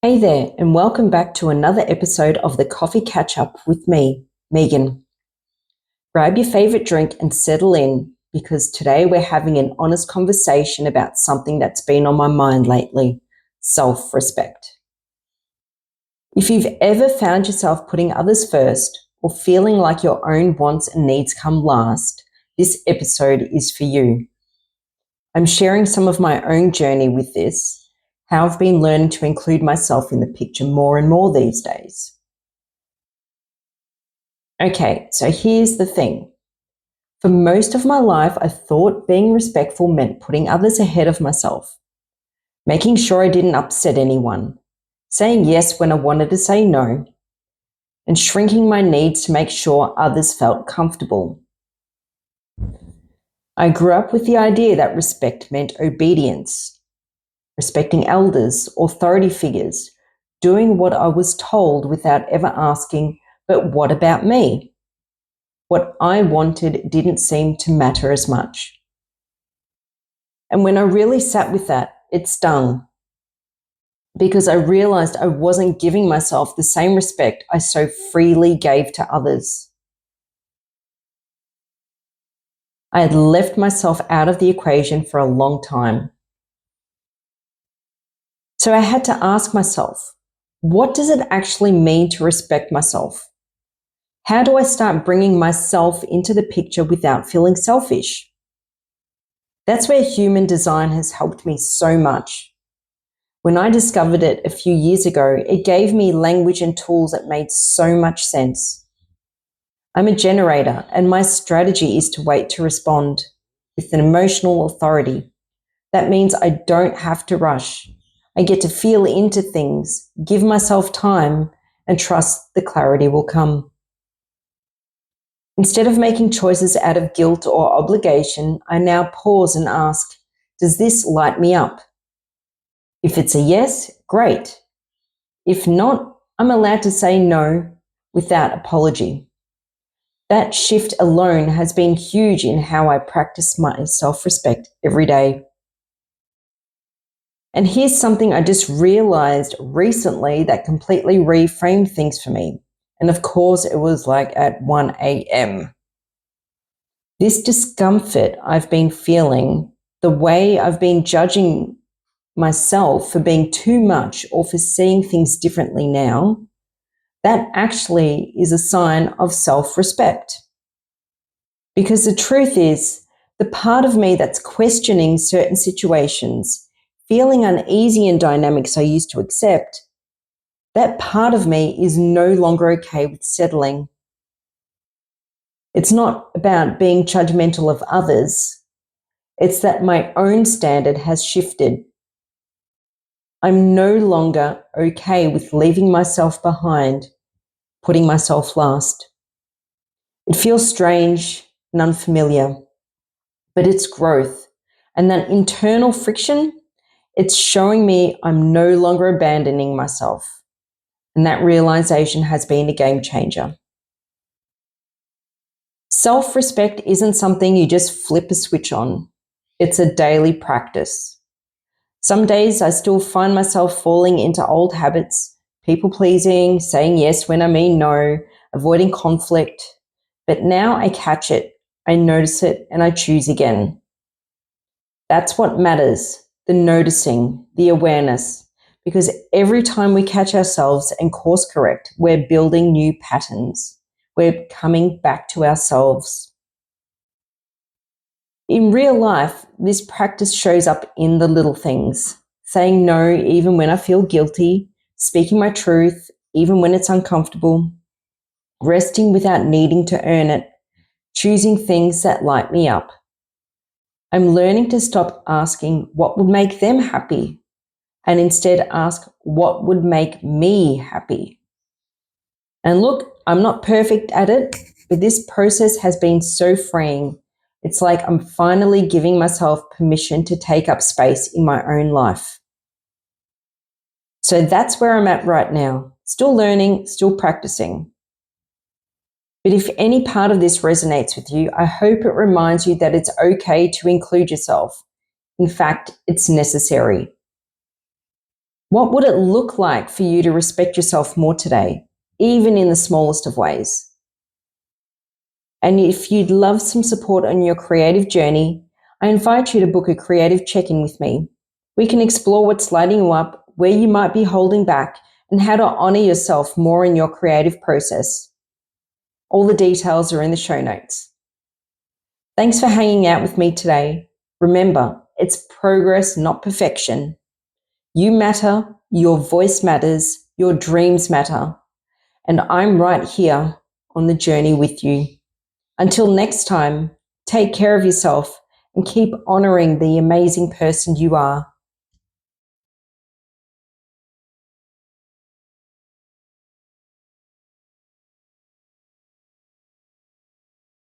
Hey there, and welcome back to another episode of the Coffee Catch Up with me, Megan. Grab your favorite drink and settle in because today we're having an honest conversation about something that's been on my mind lately: self respect. If you've ever found yourself putting others first or feeling like your own wants and needs come last, this episode is for you. I'm sharing some of my own journey with this, how I've been learning to include myself in the picture more and more these days. Okay, so here's the thing. For most of my life, I thought being respectful meant putting others ahead of myself, making sure I didn't upset anyone, saying yes when I wanted to say no, and shrinking my needs to make sure others felt comfortable. I grew up with the idea that respect meant obedience, respecting elders, authority figures, doing what I was told without ever asking, but what about me? What I wanted didn't seem to matter as much. And when I really sat with that, it stung because I realized I wasn't giving myself the same respect I so freely gave to others. I had left myself out of the equation for a long time. So I had to ask myself, what does it actually mean to respect myself? How do I start bringing myself into the picture without feeling selfish? That's where human design has helped me so much. When I discovered it a few years ago, it gave me language and tools that made so much sense. I'm a generator, and my strategy is to wait to respond with an emotional authority. That means I don't have to rush. I get to feel into things, give myself time, and trust the clarity will come. Instead of making choices out of guilt or obligation, I now pause and ask, does this light me up? If it's a yes, great. If not, I'm allowed to say no without apology. That shift alone has been huge in how I practice my self-respect every day. And here's something I just realized recently that completely reframed things for me. And of course, it was like at 1 a.m. This discomfort I've been feeling, the way I've been judging myself for being too much or for seeing things differently now, that actually is a sign of self-respect. Because the truth is, the part of me that's questioning certain situations, feeling uneasy in dynamics I used to accept, that part of me is no longer okay with settling. It's not about being judgmental of others. It's that my own standard has shifted. I'm no longer okay with leaving myself behind, putting myself last. It feels strange and unfamiliar, but it's growth. And that internal friction, it's showing me I'm no longer abandoning myself. And that realization has been a game changer. Self-respect isn't something you just flip a switch on. It's a daily practice. Some days I still find myself falling into old habits, people pleasing, saying yes when I mean no, avoiding conflict. But now I catch it, I notice it, and I choose again. That's what matters, the noticing, the awareness. Because every time we catch ourselves and course correct, we're building new patterns. We're coming back to ourselves. In real life, this practice shows up in the little things. Saying no even when I feel guilty, speaking my truth even when it's uncomfortable, resting without needing to earn it, choosing things that light me up. I'm learning to stop asking what would make them happy and instead ask what would make me happy. And look, I'm not perfect at it, but this process has been so freeing. It's like I'm finally giving myself permission to take up space in my own life. So that's where I'm at right now. Still learning, still practicing. But if any part of this resonates with you, I hope it reminds you that it's okay to include yourself. In fact, it's necessary. What would it look like for you to respect yourself more today, even in the smallest of ways? And if you'd love some support on your creative journey, I invite you to book a creative check-in with me. We can explore what's lighting you up, where you might be holding back, and how to honor yourself more in your creative process. All the details are in the show notes. Thanks for hanging out with me today. Remember, it's progress, not perfection. You matter, your voice matters, your dreams matter, and I'm right here on the journey with you. Until next time, take care of yourself and keep honoring the amazing person you are.